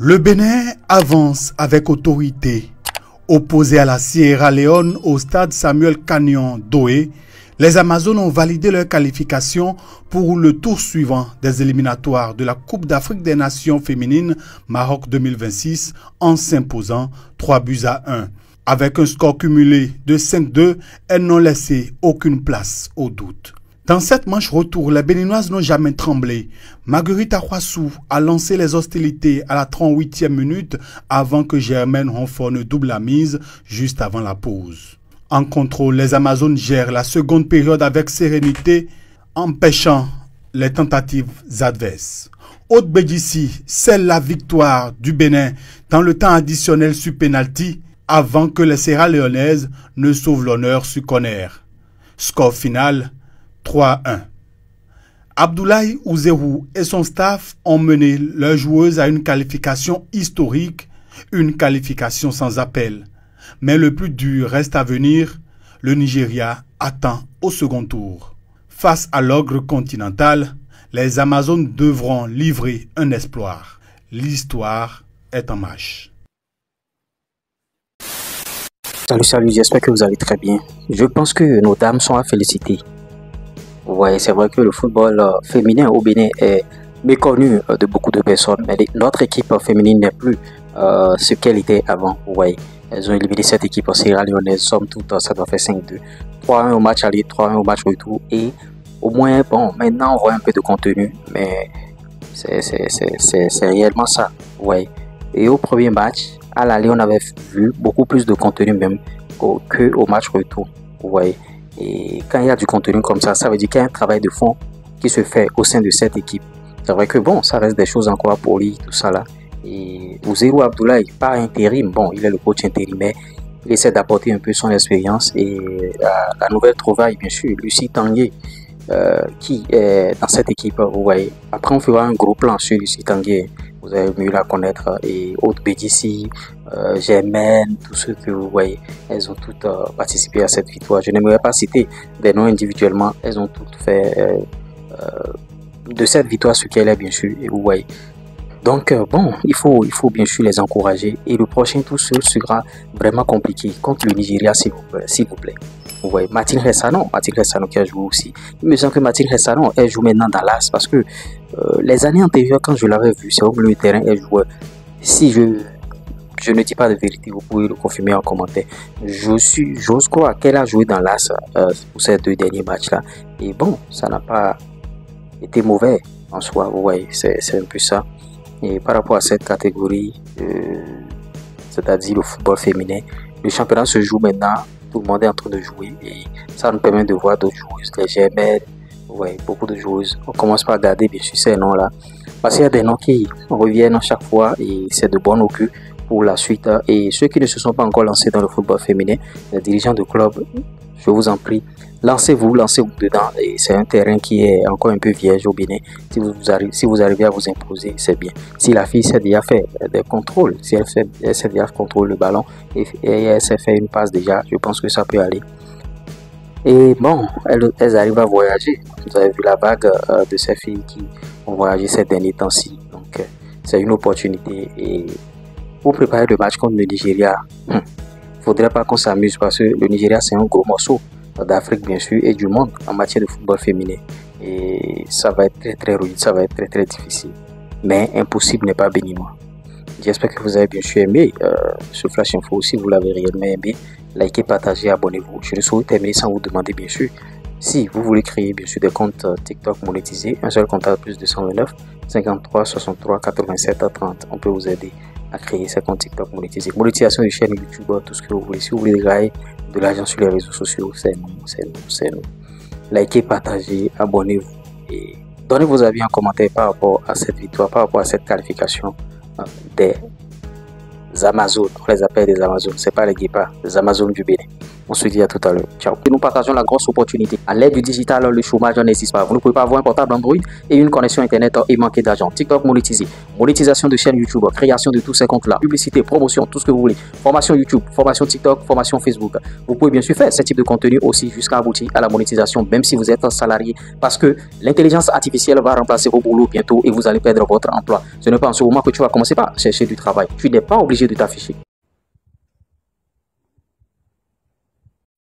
Le Bénin avance avec autorité. Opposé à la Sierra Leone au stade Samuel Canyon Doé, les Amazones ont validé leur qualification pour le tour suivant des éliminatoires de la Coupe d'Afrique des Nations féminines Maroc 2026 en s'imposant 3-1. Avec un score cumulé de 5-2, elles n'ont laissé aucune place au doute. Dans cette manche retour, les Béninoises n'ont jamais tremblé. Marguerite Ahuassou a lancé les hostilités à la 38e minute avant que Germaine Ronfort ne double la mise juste avant la pause. En contrôle, les Amazones gèrent la seconde période avec sérénité, empêchant les tentatives adverses. Aude Bédissi scelle la victoire du Bénin dans le temps additionnel sur pénalty avant que les Sierra Léonaises ne sauvent l'honneur sur corner. Score final 3-1. Abdoulaye Ouzerou et son staff ont mené leurs joueuses à une qualification historique, une qualification sans appel. Mais le plus dur reste à venir, le Nigeria attend au second tour. Face à l'ogre continental, les Amazones devront livrer un exploit. L'histoire est en marche. Salut, j'espère que vous allez très bien. Je pense que nos dames sont à féliciter. Ouais, c'est vrai que le football féminin au Bénin est méconnu de beaucoup de personnes, mais notre équipe féminine n'est plus ce qu'elle était avant. Ouais, elles ont éliminé cette équipe sierra-léonaise, somme toute, ça doit faire 5-2. 3-1 au match aller, 3-1 au match retour, et au moins, bon, maintenant on voit un peu de contenu, mais c'est réellement ça. Ouais, et au premier match, à l'aller, on avait vu beaucoup plus de contenu même qu'au match retour. Ouais. Et quand il y a du contenu comme ça veut dire qu'il y a un travail de fond qui se fait au sein de cette équipe. C'est vrai que bon, ça reste des choses encore à polir, tout ça là. Et Ouzerou Abdoulaye, pas intérim, bon, il est le coach intérimaire, il essaie d'apporter un peu son expérience. Et la nouvelle trouvaille, bien sûr, Lucie Tanguay, qui est dans cette équipe, vous voyez. Après, on fera un gros plan sur Lucie Tanguay. Vous avez mieux la connaître, et Aude Bédissi, Germaine, tous ceux que vous voyez, elles ont toutes participé à cette victoire. Je n'aimerais pas citer des noms individuellement, elles ont toutes fait de cette victoire ce qu'elle est, bien sûr, et vous voyez. Donc bon, il faut bien sûr les encourager, et le prochain tour sera vraiment compliqué contre le Nigeria, s'il vous plaît. Vous voyez, Martine Ressanon qui a joué aussi. Il me semble que Martine Ressanon, elle joue maintenant dans l'AS, parce que les années antérieures, quand je l'avais vue, c'est au milieu de terrain, elle jouait. Si je ne dis pas de vérité, vous pouvez le confirmer en commentaire. J'ose croire qu'elle a joué dans l'AS pour ces 2 derniers matchs-là. Et bon, ça n'a pas été mauvais en soi, vous voyez, c'est un peu ça. Et par rapport à cette catégorie, c'est-à-dire le football féminin, le championnat se joue maintenant. Tout le monde est en train de jouer, et ça nous permet de voir d'autres joueuses, les Germaines, ouais, beaucoup de joueuses. On commence par garder bien sûr ces noms-là, parce qu'il y a des noms qui reviennent à chaque fois, et c'est de bon augure pour la suite. Et ceux qui ne se sont pas encore lancés dans le football féminin, les dirigeants de club, je vous en prie, lancez-vous dedans. Et c'est un terrain qui est encore un peu vierge au Bénin. Si vous arrivez à vous imposer, c'est bien. Si la fille s'est déjà fait des contrôles, si elle s'est déjà contrôlé le ballon et elle s'est fait une passe déjà, je pense que ça peut aller. Et bon, elles arrivent à voyager. Vous avez vu la vague de ces filles qui ont voyagé ces derniers temps-ci. Donc c'est une opportunité. Et pour préparer le match contre le Nigeria, faudrait pas qu'on s'amuse, parce que le Nigeria, c'est un gros morceau d'Afrique, bien sûr, et du monde en matière de football féminin. Et ça va être très rude, ça va être très difficile. Mais impossible n'est pas béninois. J'espère que vous avez bien sûr aimé ce Flash Info. Si vous l'avez réellement aimé, likez, partagez, abonnez-vous. Je ne saurais terminer sans vous demander, bien sûr, si vous voulez créer bien sûr des comptes TikTok monétisés. Un seul contact plus 229 53 63 87 30. On peut vous aider à créer ces comptes TikTok monétisés. Monétisation de chaîne YouTube, tout ce que vous voulez. Si vous voulez gagner de l'argent sur les réseaux sociaux, c'est nous. Likez, partagez, abonnez-vous, et donnez vos avis en commentaire par rapport à cette victoire, par rapport à cette qualification des Amazones. On les appelle des Amazones, c'est pas les guépards, les Amazones du Bénin. On se dit à tout à l'heure. Ciao. Et nous partageons la grosse opportunité. À l'aide du digital, le chômage n'existe pas. Vous ne pouvez pas avoir un portable Android et une connexion Internet et manquer d'argent. TikTok monétisé. Monétisation de chaîne YouTube. Création de tous ces comptes-là. Publicité, promotion, tout ce que vous voulez. Formation YouTube, formation TikTok, formation Facebook. Vous pouvez bien sûr faire ce type de contenu aussi jusqu'à aboutir à la monétisation, même si vous êtes salarié. Parce que l'intelligence artificielle va remplacer vos boulots bientôt et vous allez perdre votre emploi. Ce n'est pas en ce moment que tu vas commencer par chercher du travail. Tu n'es pas obligé de t'afficher.